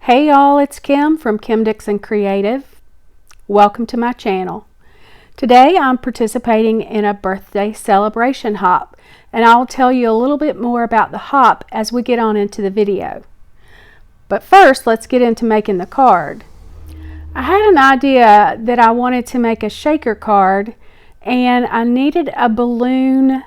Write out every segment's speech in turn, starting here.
Hey y'all, it's Kim from Dixon Creative. Welcome to my channel. Today I'm participating in a birthday celebration hop, and I'll tell you a little bit more about the hop as we get on into the video. But first, let's get into making the card. I had an idea that I wanted to make a shaker card, and I needed a balloon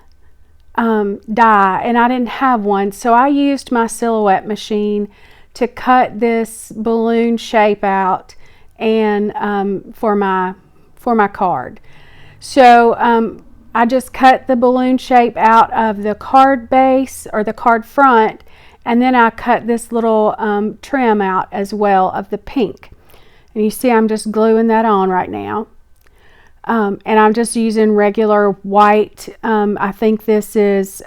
die, and I didn't have one, so I used my silhouette machine to cut this balloon shape out and for my card. So I just cut the balloon shape out of the card base or the card front, and then I cut this little trim out as well of the pink. And you see I'm just gluing that on right now. And I'm just using regular white. I think this is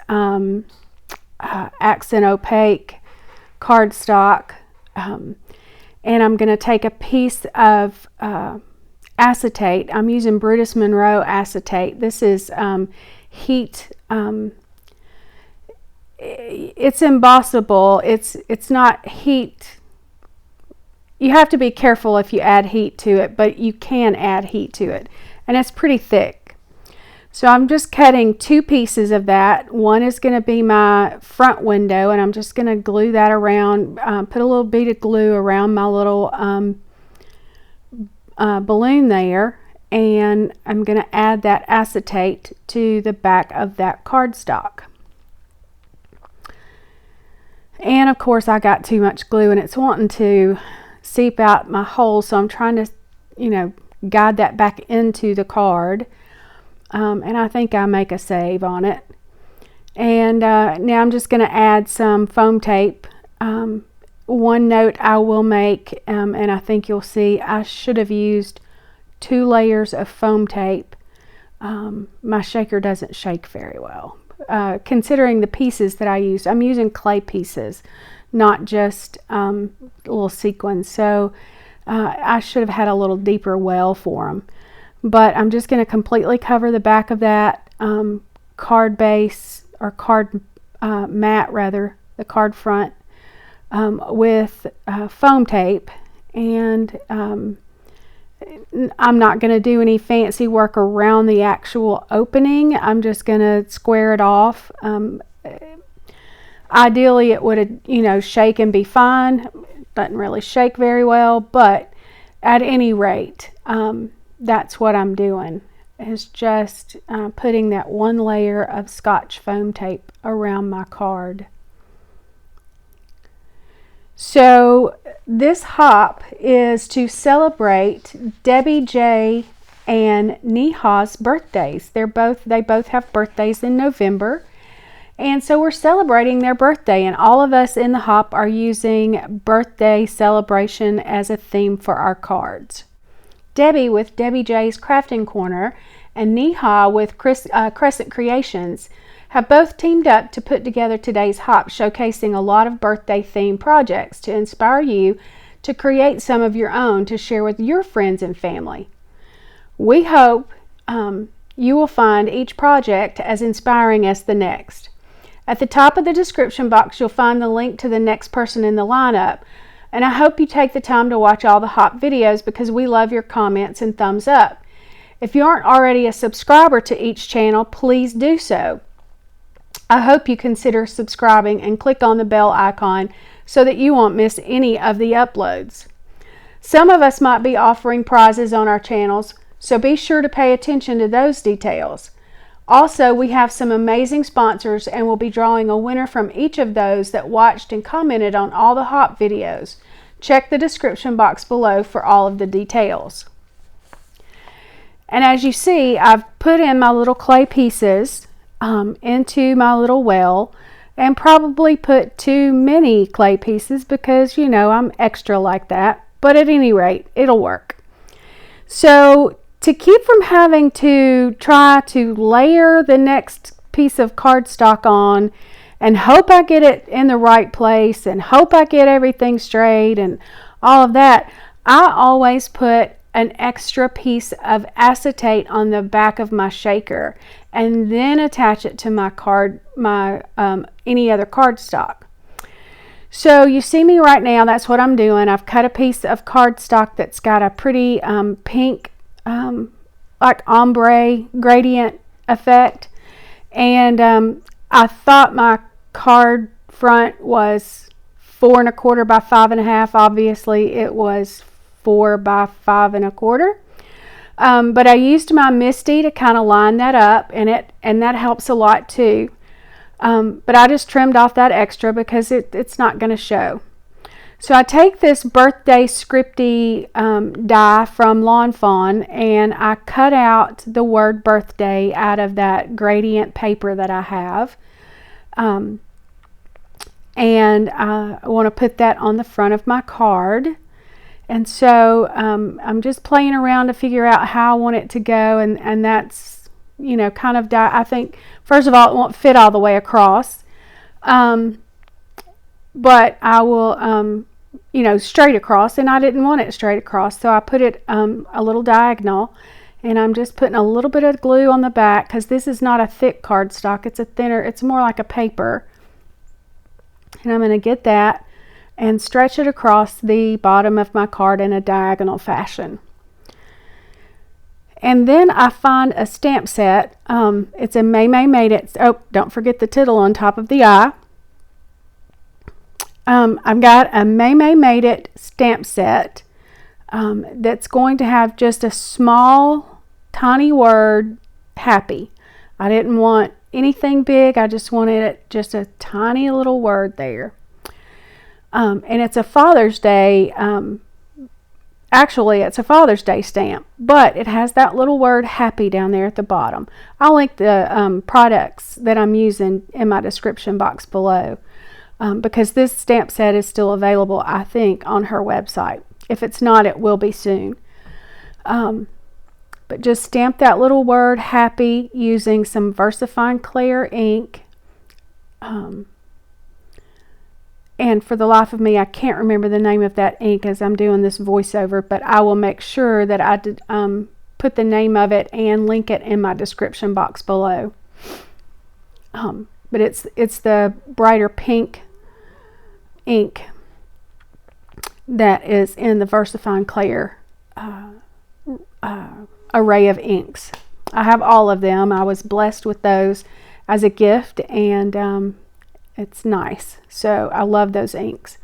accent opaque cardstock, and I'm going to take a piece of acetate. I'm using Brutus Monroe acetate. This is heat. It's embossable. It's not heat. You have to be careful if you add heat to it, but you can add heat to it, and it's pretty thick. So I'm just cutting two pieces of that. One is going to be my front window, and I'm just going to glue that around, put a little bead of glue around my little balloon there, and I'm going to add that acetate to the back of that cardstock. And of course I got too much glue and it's wanting to seep out my hole, so I'm trying to, guide that back into the card. And I think I make a save on it. And now I'm just going to add some foam tape. One note I will make, and I think you'll see I should have used 2 layers of foam tape. My shaker doesn't shake very well. Considering the pieces that I used, I'm using clay pieces, not just little sequins. So I should have had a little deeper well for them. But I'm just going to completely cover the back of that card base, or card mat rather, the card front, with foam tape. And I'm not going to do any fancy work around the actual opening. I'm just going to square it off. Ideally it would, shake and be fine. Doesn't really shake very well, but at any rate, that's what I'm doing, is just putting that 1 layer of Scotch foam tape around my card. So this hop is to celebrate Debbie J and Neha's birthdays. They both have birthdays in November, and so we're celebrating their birthday, and all of us in the hop are using birthday celebration as a theme for our cards. Debbie with Debbie J's Crafting Corner and Neha with Crescent Creations have both teamed up to put together today's hop, showcasing a lot of birthday themed projects to inspire you to create some of your own to share with your friends and family. We hope you will find each project as inspiring as the next. At the top of the description box, you'll find the link to the next person in the lineup. And I hope you take the time to watch all the hop videos, because we love your comments and thumbs up. If you aren't already a subscriber to each channel, please do so. I hope you consider subscribing and click on the bell icon so that you won't miss any of the uploads. Some of us might be offering prizes on our channels, so be sure to pay attention to those details. Also, we have some amazing sponsors, and we'll be drawing a winner from each of those that watched and commented on all the hop videos. Check the description box below for all of the details. And as you see, I've put in my little clay pieces into my little well, and probably put too many clay pieces because, I'm extra like that. But at any rate, it'll work. So to keep from having to try to layer the next piece of cardstock on and hope I get it in the right place and hope I get everything straight and all of that, I always put an extra piece of acetate on the back of my shaker and then attach it to my card, any other cardstock. So you see me right now, that's what I'm doing. I've cut a piece of cardstock that's got a pretty pink, like ombre gradient effect. And I thought my card front was 4 1/4 by 5 1/2. Obviously it was 4 by 5 1/4. But I used my Misty to kind of line that up, and that helps a lot too. But I just trimmed off that extra because it's not going to show. So I take this birthday scripty die from Lawn Fawn, and I cut out the word birthday out of that gradient paper that I have. And I want to put that on the front of my card. And so I'm just playing around to figure out how I want it to go, and that's, you know, kind of I think, first of all, it won't fit all the way across, but I will, you know, straight across, and I didn't want it straight across, so I put it a little diagonal, and I'm just putting a little bit of glue on the back, because this is not a thick cardstock, it's a thinner, it's more like a paper, and I'm going to get that and stretch it across the bottom of my card in a diagonal fashion. And then I find a stamp set. It's a Maymay Made It. Oh, don't forget the tittle on top of the eye. I've got a Maymay Made It stamp set that's going to have just a small, tiny word, happy. I didn't want anything big. I just wanted it just a tiny little word there. And it's a Father's Day, actually it's a Father's Day stamp, but it has that little word happy down there at the bottom. I'll link the products that I'm using in my description box below, because this stamp set is still available, I think, on her website. If it's not, it will be soon. But just stamp that little word happy using some VersaFine Clear ink. And for the life of me, I can't remember the name of that ink as I'm doing this voiceover, but I will make sure that I did, put the name of it and link it in my description box below. But it's the brighter pink ink that is in the VersaFine Clear array of inks. I have all of them. I was blessed with those as a gift, and it's nice. So I love those inks.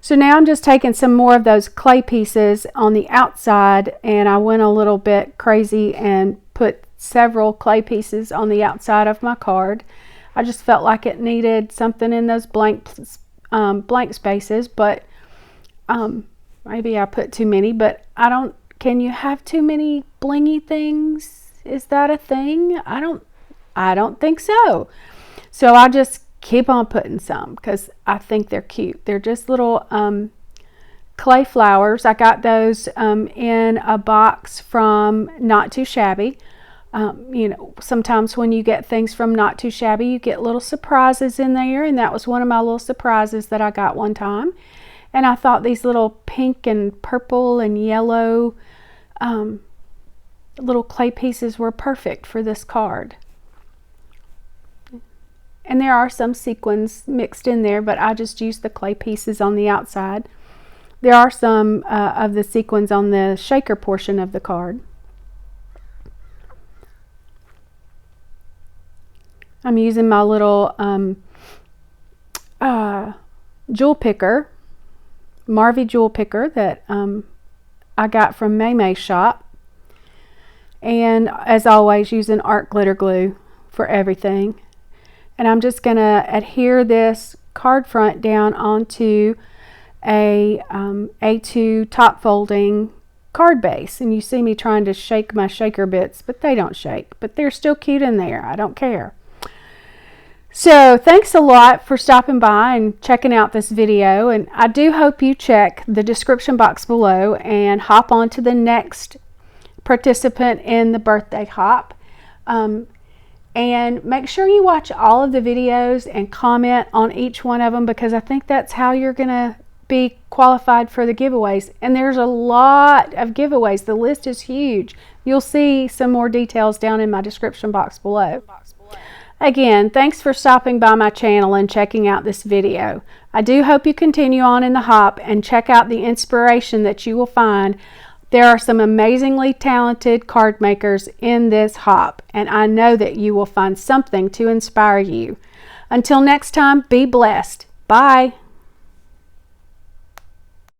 So now I'm just taking some more of those clay pieces on the outside, and I went a little bit crazy and put several clay pieces on the outside of my card. I just felt like it needed something in those blank spaces, but maybe I put too many, but I don't, can you have too many blingy things? Is that a thing? I don't think so. So I just keep on putting some because I think they're cute. They're just little clay flowers. I got those in a box from Not Too Shabby. You know, sometimes when you get things from Not Too Shabby, you get little surprises in there, and that was one of my little surprises that I got one time. And I thought these little pink and purple and yellow little clay pieces were perfect for this card. And there are some sequins mixed in there, but I just used the clay pieces on the outside. There are some of the sequins on the shaker portion of the card. I'm using my little jewel picker, Marvy jewel picker that I got from Maymay's shop. And as always, using art glitter glue for everything. And I'm just going to adhere this card front down onto a A2 top folding card base. And you see me trying to shake my shaker bits, but they don't shake. But they're still cute in there. I don't care. So thanks a lot for stopping by and checking out this video. And I do hope you check the description box below and hop on to the next participant in the birthday hop. And make sure you watch all of the videos and comment on each one of them, because I think that's how you're going to be qualified for the giveaways. And there's a lot of giveaways. The list is huge. You'll see some more details down in my description box below. Again, thanks for stopping by my channel and checking out this video. I do hope you continue on in the hop and check out the inspiration that you will find. There are some amazingly talented card makers in this hop, and I know that you will find something to inspire you. Until next time, be blessed. Bye.